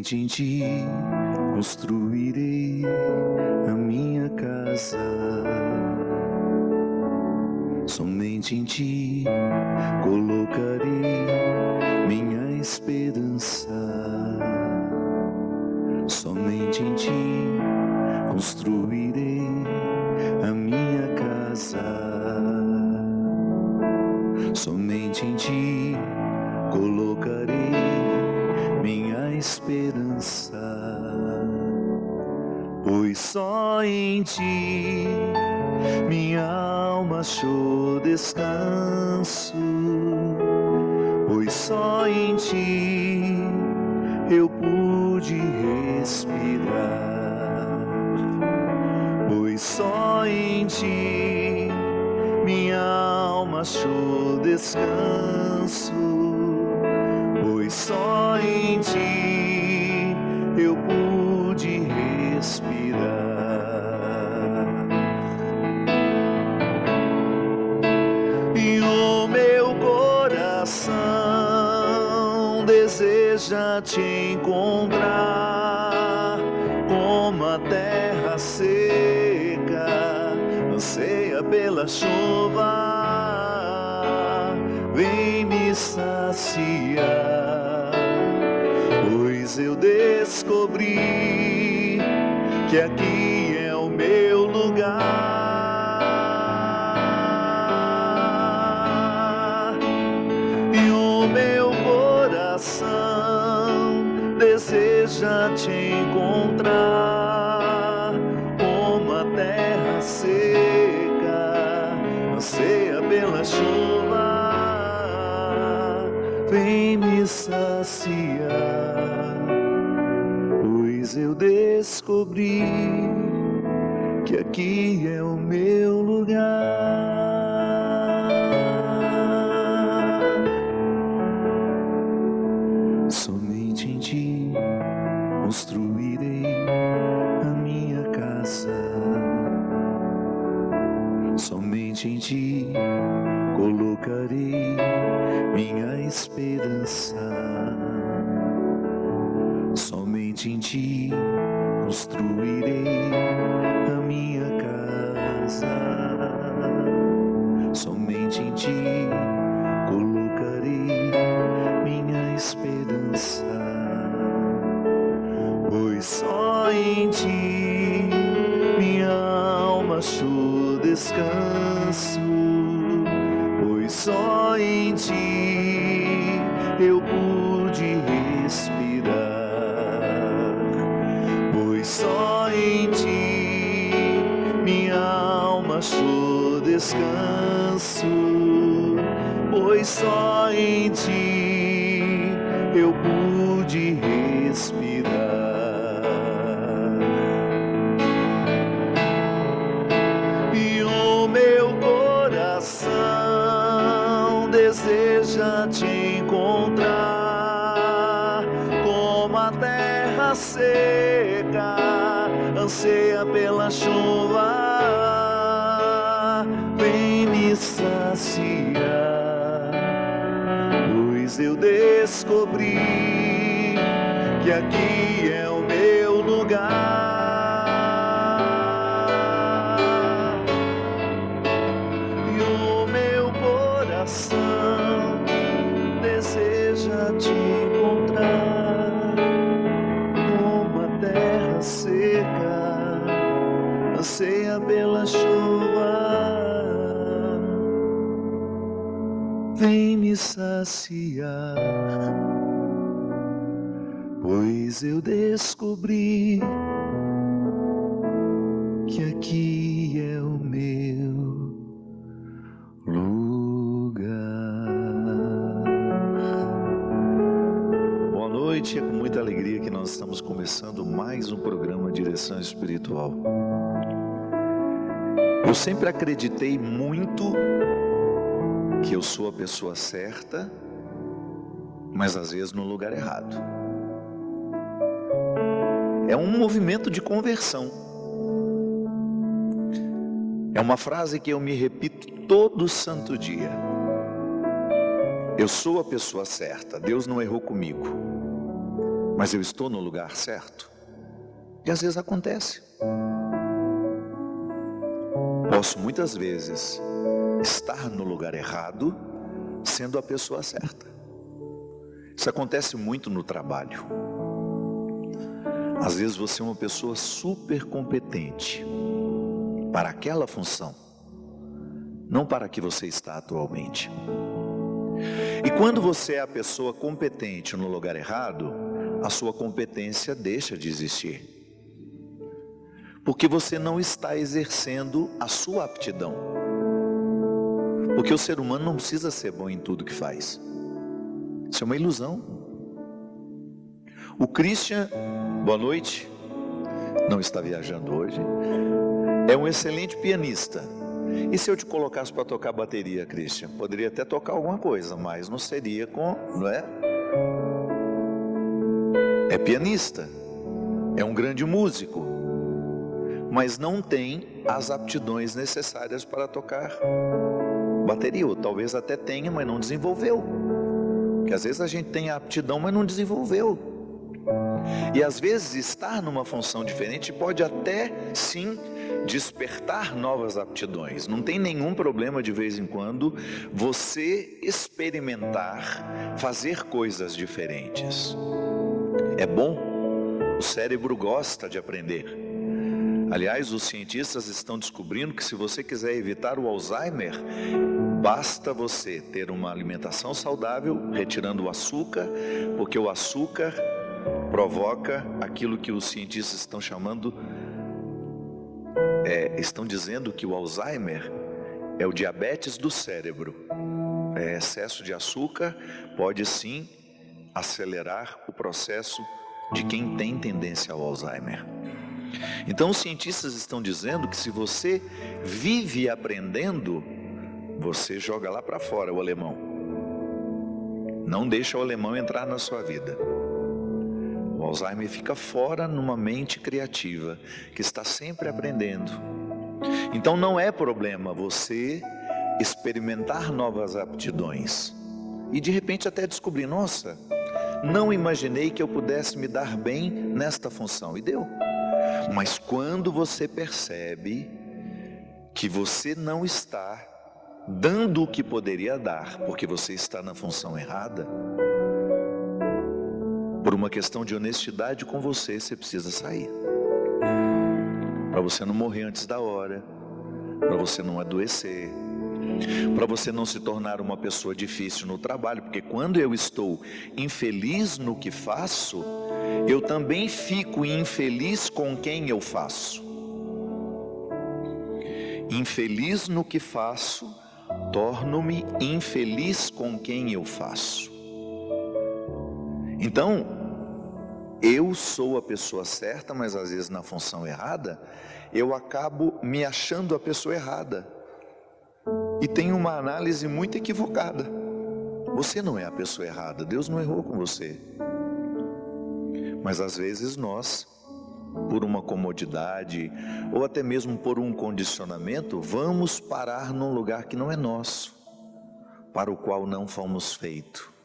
Somente em ti construirei a minha casa. Somente em ti colocarei minha esperança. Somente em ti construirei a minha casa. Somente em ti colocarei minha esperança, pois só em ti minha alma achou descanso, pois só em ti eu pude respirar, pois só em ti minha alma achou descanso, pois só em ti eu pude respirar. E o meu coração deseja te encontrar, como a terra seca anseia pela chuva. Vem me saciar, pois eu descobri que aqui é o meu lugar. E o meu coração deseja te encontrar, como a terra seca anseia pela chuva. Vem me saciar, pois eu descobri que aqui é o meu lugar. Somente em ti construirei a minha casa. Somente em ti colocarei minha esperança. Somente em ti construirei a minha casa. Somente em ti colocarei minha esperança, pois só em ti minha alma achou descanso, pois só em ti eu pude respirar, pois só em ti minha alma achou descanso, pois só em ti eu pude respirar. E o meu coração deseja te encontrar, como a terra seca anseia pela chuva. Vem me saciar, pois eu descobri que aqui é o meu lugar. E o meu coração deseja te encontrar, como a terra seca anseia pela chuva. Vem me saciar, pois eu descobri que aqui é o meu lugar. Boa noite, é com muita alegria que nós estamos começando mais um programa Direção Espiritual. Eu sempre acreditei muito que eu sou a pessoa certa, mas às vezes no lugar errado. É um movimento de conversão. É uma frase que eu me repito todo santo dia. Eu sou a pessoa certa, Deus não errou comigo. mas eu estou no lugar certo? E às vezes acontece. Posso muitas vezes estar no lugar errado, sendo a pessoa certa. Isso acontece muito no trabalho. Às vezes você é uma pessoa super competente para aquela função, não para a que você está atualmente. E quando você é a pessoa competente no lugar errado, a sua competência deixa de existir. Porque você não está exercendo a sua aptidão. Porque o ser humano não precisa ser bom em tudo que faz. Isso é uma ilusão. O Christian, boa noite, não está viajando hoje, é um excelente pianista. E se eu te colocasse para tocar bateria, Christian? Poderia até tocar alguma coisa, mas não seria não é? É pianista, é um grande músico, mas não tem as aptidões necessárias para tocar bateria. Ou talvez até tenha, mas não desenvolveu. Porque às vezes a gente tem a aptidão, mas não desenvolveu. E às vezes estar numa função diferente pode até sim despertar novas aptidões. Não tem nenhum problema de vez em quando você experimentar fazer coisas diferentes. É bom, o cérebro gosta de aprender. Aliás, os cientistas estão descobrindo que se você quiser evitar o Alzheimer, basta você ter uma alimentação saudável, retirando o açúcar, porque o açúcar provoca aquilo que os cientistas estão chamando, estão dizendo que o Alzheimer é o diabetes do cérebro. Excesso de açúcar pode sim acelerar o processo de quem tem tendência ao Alzheimer. Então os cientistas estão dizendo que se você vive aprendendo, você joga lá para fora o alemão. Não deixa o alemão entrar na sua vida. O Alzheimer fica fora numa mente criativa, que está sempre aprendendo. Então não é problema você experimentar novas aptidões. E de repente até descobrir, nossa, não imaginei que eu pudesse me dar bem nesta função. E deu. Mas quando você percebe que você não está dando o que poderia dar, porque você está na função errada, por uma questão de honestidade com você, você precisa sair. Para você não morrer antes da hora, para você não adoecer, para você não se tornar uma pessoa difícil no trabalho, porque quando eu estou infeliz no que faço, eu também fico infeliz com quem eu faço. Infeliz no que faço, torno-me infeliz com quem eu faço. Então, eu sou a pessoa certa, mas às vezes na função errada, eu acabo me achando a pessoa errada. E tenho uma análise muito equivocada. Você não é a pessoa errada, Deus não errou com você. Mas às vezes nós, por uma comodidade, ou até mesmo por um condicionamento, vamos parar num lugar que não é nosso, para o qual não fomos feitos.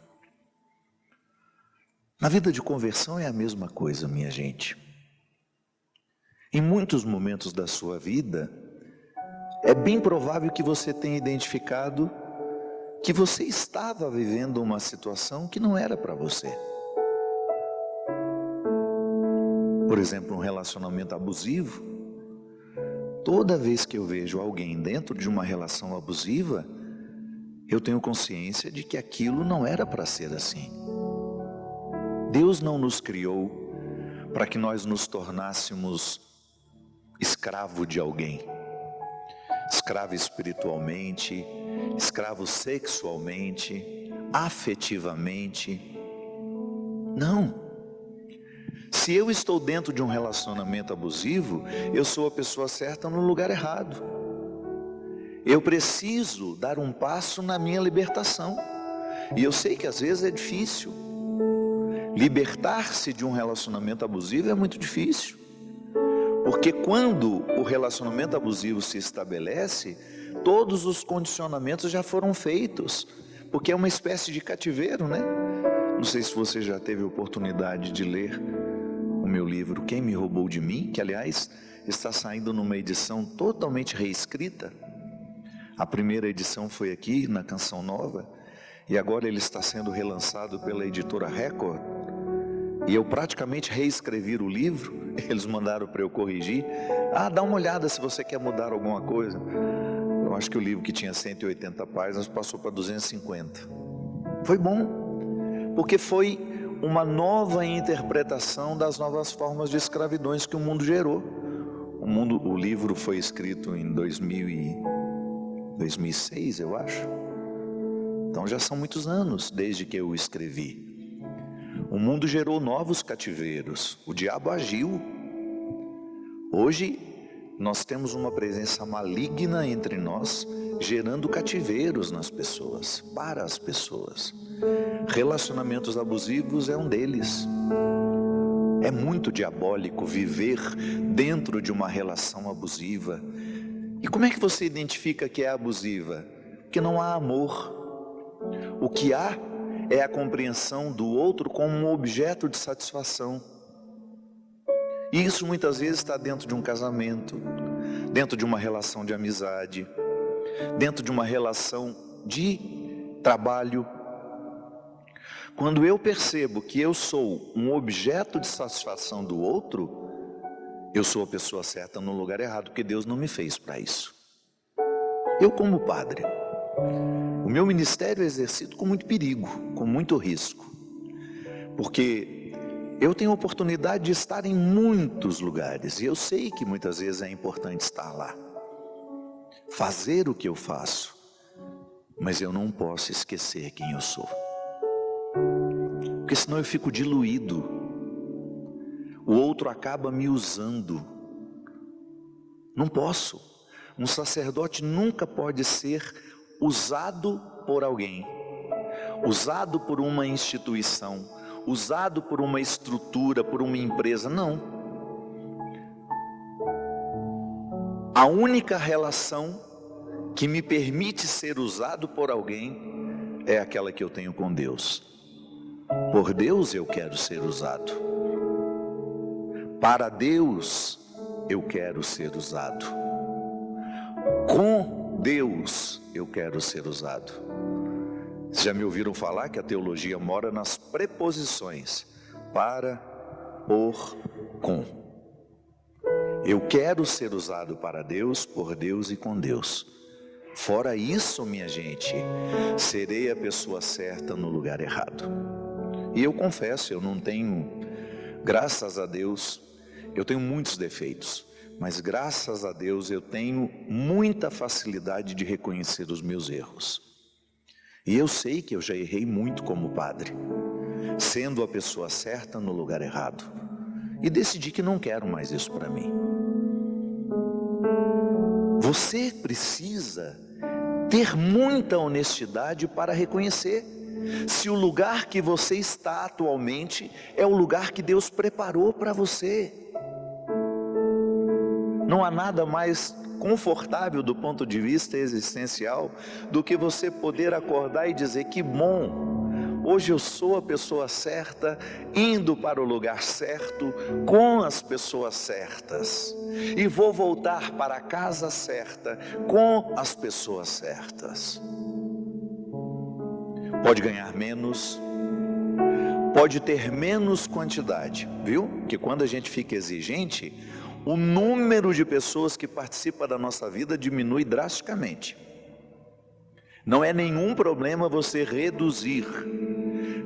Na vida de conversão é a mesma coisa, minha gente. Em muitos momentos da sua vida, é bem provável que você tenha identificado que você estava vivendo uma situação que não era para você. Por exemplo, um relacionamento abusivo. Toda vez que eu vejo alguém dentro de uma relação abusiva, eu tenho consciência de que aquilo não era para ser assim. Deus não nos criou para que nós nos tornássemos escravo de alguém. Escravo espiritualmente, escravo sexualmente, afetivamente. Não. Se eu estou dentro de um relacionamento abusivo, eu sou a pessoa certa no lugar errado. Eu preciso dar um passo na minha libertação. E eu sei que às vezes é difícil. Libertar-se de um relacionamento abusivo é muito difícil. Porque quando o relacionamento abusivo se estabelece, todos os condicionamentos já foram feitos. Porque é uma espécie de cativeiro, né? Não sei se você já teve a oportunidade de ler o meu livro Quem Me Roubou de Mim, que aliás está saindo numa edição totalmente reescrita. A primeira edição foi aqui na Canção Nova e agora ele está sendo relançado pela editora Record. E eu praticamente reescrevi o livro, eles mandaram para eu corrigir. Dá uma olhada se você quer mudar alguma coisa. Eu acho que o livro que tinha 180 páginas passou para 250. Foi bom, porque foi uma nova interpretação das novas formas de escravidões que o mundo gerou. O livro foi escrito em 2006, eu acho. Então já são muitos anos desde que eu o escrevi. O mundo gerou novos cativeiros, o diabo agiu. Hoje nós temos uma presença maligna entre nós, gerando cativeiros nas pessoas, para as pessoas. Relacionamentos abusivos é um deles. É muito diabólico viver dentro de uma relação abusiva. E como é que você identifica que é abusiva? Porque não há amor. O que há é a compreensão do outro como um objeto de satisfação. E isso muitas vezes está dentro de um casamento, dentro de uma relação de amizade, dentro de uma relação de trabalho. Quando eu percebo que eu sou um objeto de satisfação do outro, eu sou a pessoa certa no lugar errado, porque Deus não me fez para isso. Eu, como padre, o meu ministério é exercido com muito perigo, com muito risco, porque eu tenho a oportunidade de estar em muitos lugares, e eu sei que muitas vezes é importante estar lá, fazer o que eu faço, mas eu não posso esquecer quem eu sou, porque senão eu fico diluído, o outro acaba me usando. Não posso. Um sacerdote nunca pode ser usado por alguém, usado por uma instituição, usado por uma estrutura, por uma empresa, não. A única relação que me permite ser usado por alguém é aquela que eu tenho com Deus. Por Deus eu quero ser usado. Para Deus eu quero ser usado. Com Deus eu quero ser usado. Vocês já me ouviram falar que a teologia mora nas preposições para, por, com. Eu quero ser usado para Deus, por Deus e com Deus. Fora isso, minha gente, serei a pessoa certa no lugar errado. E eu confesso, eu não tenho, graças a Deus, eu tenho muitos defeitos, mas graças a Deus eu tenho muita facilidade de reconhecer os meus erros. E eu sei que eu já errei muito como padre, sendo a pessoa certa no lugar errado. E decidi que não quero mais isso para mim. Você precisa ter muita honestidade para reconhecer se o lugar que você está atualmente é o lugar que Deus preparou para você. Não há nada mais confortável do ponto de vista existencial do que você poder acordar e dizer: que bom, hoje eu sou a pessoa certa, indo para o lugar certo, com as pessoas certas, e vou voltar para a casa certa, com as pessoas certas. Pode ganhar menos, pode ter menos quantidade, viu? Porque quando a gente fica exigente, o número de pessoas que participam da nossa vida diminui drasticamente. Não é nenhum problema você reduzir.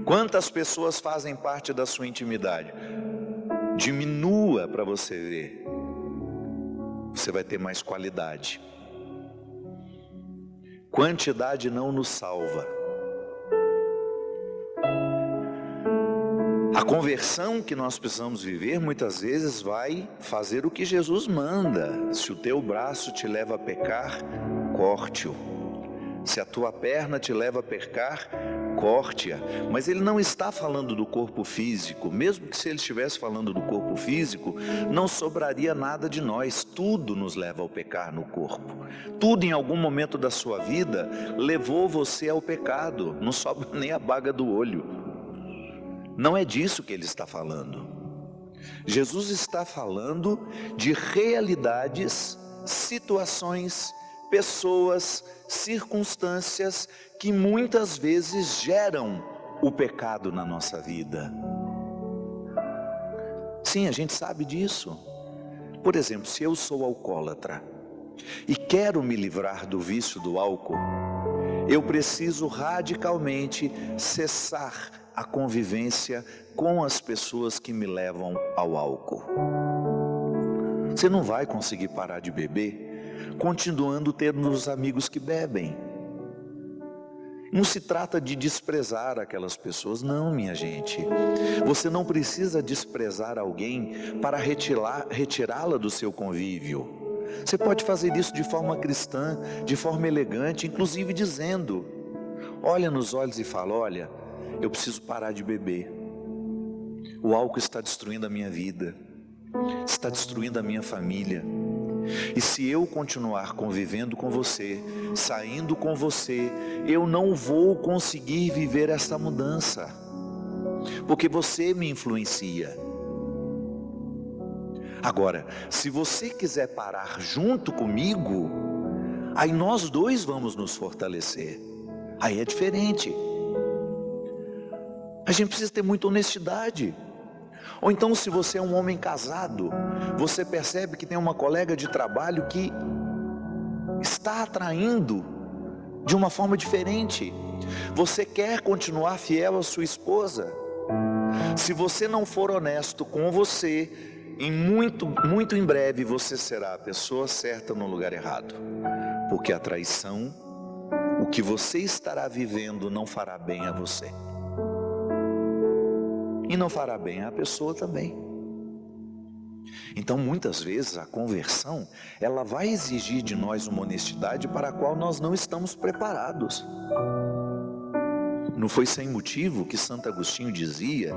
Quantas pessoas fazem parte da sua intimidade? Diminua para você ver. Você vai ter mais qualidade. Quantidade não nos salva. A conversão que nós precisamos viver muitas vezes vai fazer o que Jesus manda. Se o teu braço te leva a pecar, corte-o. Se a tua perna te leva a pecar, corte-a. Mas ele não está falando do corpo físico. Mesmo que se ele estivesse falando do corpo físico, não sobraria nada de nós. Tudo nos leva ao pecar no corpo. Tudo em algum momento da sua vida levou você ao pecado. Não sobra nem a baga do olho. Não é disso que ele está falando. Jesus está falando de realidades, situações, pessoas, circunstâncias que muitas vezes geram o pecado na nossa vida. Sim, a gente sabe disso. Por exemplo, se eu sou alcoólatra e quero me livrar do vício do álcool, eu preciso radicalmente cessar a convivência com as pessoas que me levam ao álcool. Você não vai conseguir parar de beber continuando tendo os amigos que bebem. Não se trata de desprezar aquelas pessoas, não, minha gente. Você não precisa desprezar alguém para retirá-la do seu convívio. Você pode fazer isso de forma cristã, de forma elegante, inclusive dizendo: olha nos olhos e fala: olha, eu preciso parar de beber. O álcool está destruindo a minha vida, está destruindo a minha família. E se eu continuar convivendo com você, saindo com você, eu não vou conseguir viver essa mudança, porque você me influencia. Agora, se você quiser parar junto comigo, aí nós dois vamos nos fortalecer. Aí é diferente. A gente precisa ter muita honestidade. Ou então, se você é um homem casado, você percebe que tem uma colega de trabalho que está atraindo de uma forma diferente. Você quer continuar fiel à sua esposa. Se você não for honesto com você, muito em breve você será a pessoa certa no lugar errado. Porque a traição, o que você estará vivendo, não fará bem a você. E não fará bem à pessoa também. Então, muitas vezes, a conversão, ela vai exigir de nós uma honestidade para a qual nós não estamos preparados. Não foi sem motivo que Santo Agostinho dizia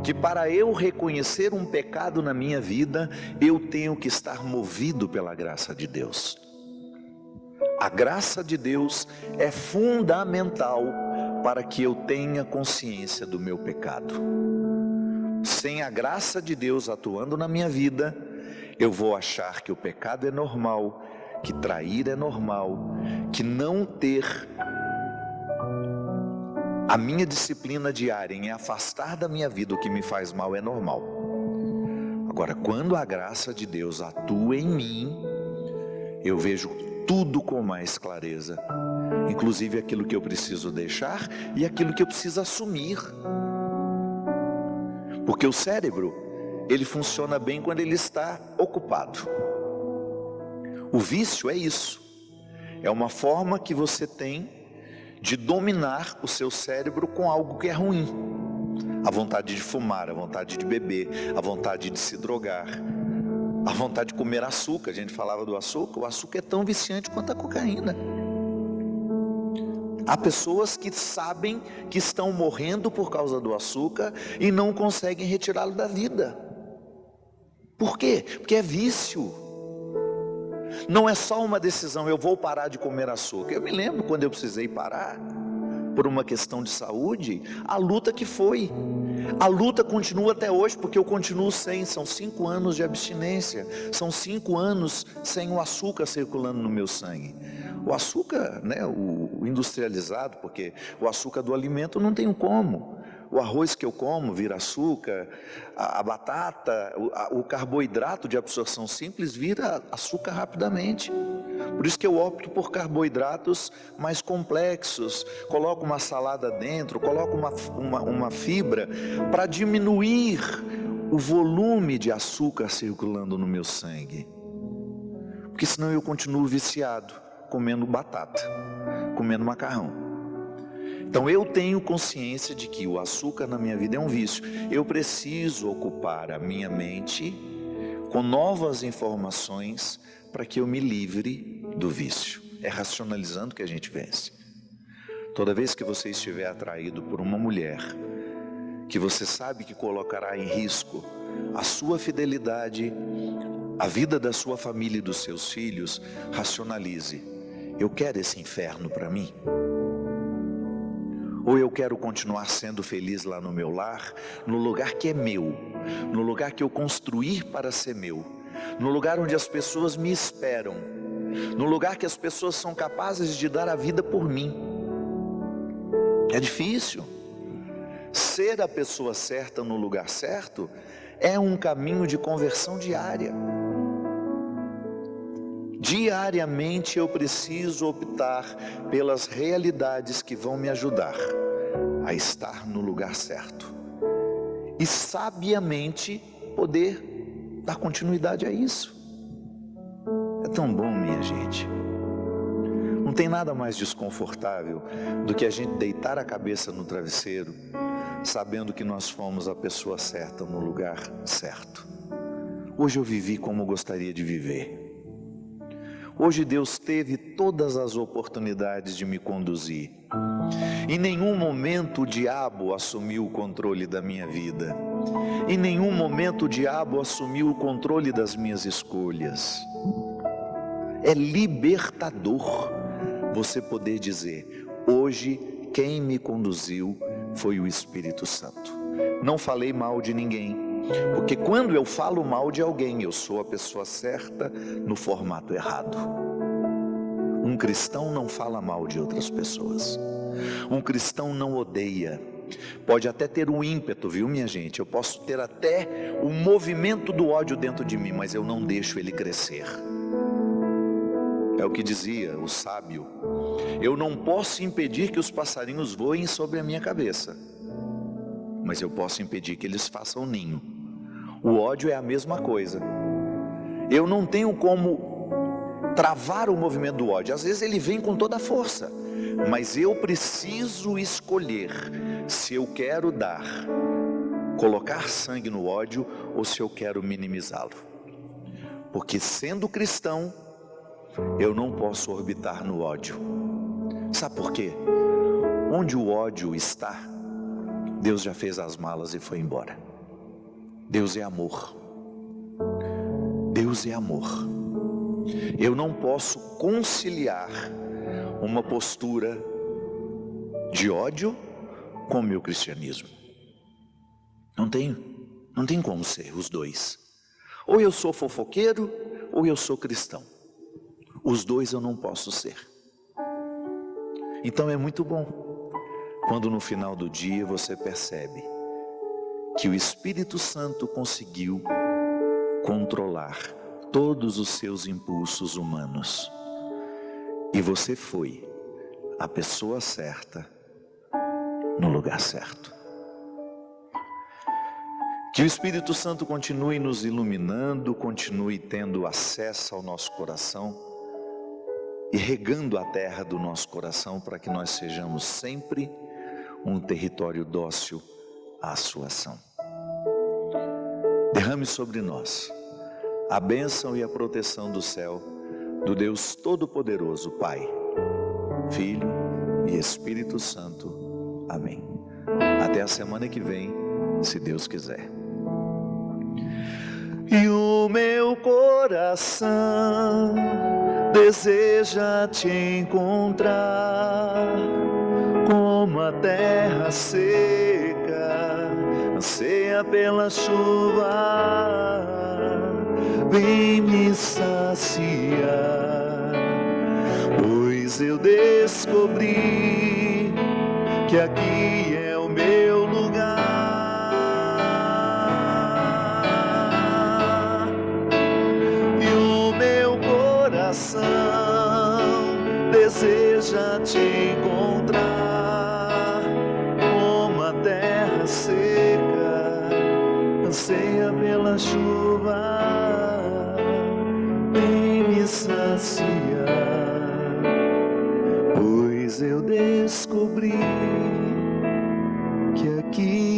que para eu reconhecer um pecado na minha vida, eu tenho que estar movido pela graça de Deus. A graça de Deus é fundamental para que eu tenha consciência do meu pecado. Sem a graça de Deus atuando na minha vida, eu vou achar que o pecado é normal, que trair é normal, que não ter a minha disciplina diária em afastar da minha vida o que me faz mal é normal. Agora, quando a graça de Deus atua em mim, eu vejo tudo com mais clareza, inclusive aquilo que eu preciso deixar e aquilo que eu preciso assumir. Porque o cérebro, ele funciona bem quando ele está ocupado. O vício é isso. É uma forma que você tem de dominar o seu cérebro com algo que é ruim. A vontade de fumar, a vontade de beber, a vontade de se drogar, a vontade de comer açúcar. A gente falava do açúcar. O açúcar é tão viciante quanto a cocaína. Há pessoas que sabem que estão morrendo por causa do açúcar e não conseguem retirá-lo da vida. Por quê? Porque é vício. Não é só uma decisão: eu vou parar de comer açúcar. Eu me lembro quando eu precisei parar por uma questão de saúde, a luta que foi. A luta continua até hoje, porque eu continuo sem. São 5 anos de abstinência, são 5 anos sem o açúcar circulando no meu sangue. O açúcar, né, o industrializado, porque o açúcar do alimento não tem como. O arroz que eu como vira açúcar, a batata, o carboidrato de absorção simples vira açúcar rapidamente. Por isso que eu opto por carboidratos mais complexos, coloco uma salada dentro, coloco uma fibra para diminuir o volume de açúcar circulando no meu sangue. Porque senão eu continuo viciado, comendo batata, comendo macarrão. Então eu tenho consciência de que o açúcar na minha vida é um vício. Eu preciso ocupar a minha mente com novas informações para que eu me livre do vício. É racionalizando que a gente vence. Toda vez que você estiver atraído por uma mulher que você sabe que colocará em risco a sua fidelidade, a vida da sua família e dos seus filhos, racionalize: eu quero esse inferno para mim? Ou eu quero continuar sendo feliz lá no meu lar, no lugar que é meu, no lugar que eu construir para ser meu, no lugar onde as pessoas me esperam, no lugar que as pessoas são capazes de dar a vida por mim. É difícil. Ser a pessoa certa no lugar certo é um caminho de conversão diária. Diariamente eu preciso optar pelas realidades que vão me ajudar a estar no lugar certo e sabiamente poder dar continuidade a isso. É tão bom, minha gente. Não tem nada mais desconfortável do que a gente deitar a cabeça no travesseiro sabendo que nós fomos a pessoa certa no lugar certo. Hoje eu vivi como gostaria de viver. Hoje Deus teve todas as oportunidades de me conduzir. Em nenhum momento o diabo assumiu o controle da minha vida. Em nenhum momento o diabo assumiu o controle das minhas escolhas. É libertador você poder dizer: hoje quem me conduziu foi o Espírito Santo. Não falei mal de ninguém, porque quando eu falo mal de alguém, eu sou a pessoa certa no formato errado. Um cristão não fala mal de outras pessoas. Um cristão não odeia. Pode até ter um ímpeto, viu, minha gente? Eu posso ter até o movimento do ódio dentro de mim, mas eu não deixo ele crescer. É o que dizia o sábio: eu não posso impedir que os passarinhos voem sobre a minha cabeça, mas eu posso impedir que eles façam ninho. O ódio é a mesma coisa. Eu não tenho como travar o movimento do ódio. Às vezes ele vem com toda a força, mas eu preciso escolher se eu quero colocar sangue no ódio ou se eu quero minimizá-lo. Porque sendo cristão, eu não posso orbitar no ódio. Sabe por quê? Onde o ódio está, Deus já fez as malas e foi embora. Deus é amor. Deus é amor. Eu não posso conciliar uma postura de ódio com o meu cristianismo. Não tem como ser os dois. Ou eu sou fofoqueiro, ou eu sou cristão. Os dois eu não posso ser. Então é muito bom quando no final do dia você percebe que o Espírito Santo conseguiu controlar todos os seus impulsos humanos e você foi a pessoa certa no lugar certo. Que o Espírito Santo continue nos iluminando, continue tendo acesso ao nosso coração e regando a terra do nosso coração para que nós sejamos sempre um território dócil à sua ação. Derrame sobre nós a bênção e a proteção do céu, do Deus Todo-Poderoso, Pai, Filho e Espírito Santo. Amém. Até a semana que vem, se Deus quiser. E o meu coração deseja te encontrar, como a terra seca anseia pela chuva. Vem me saciar, pois eu descobri que aqui é o meu lugar. E o meu coração deseja te encontrar, como a terra seca anseia pela chuva. Vem me saciar, pois eu descobri que aqui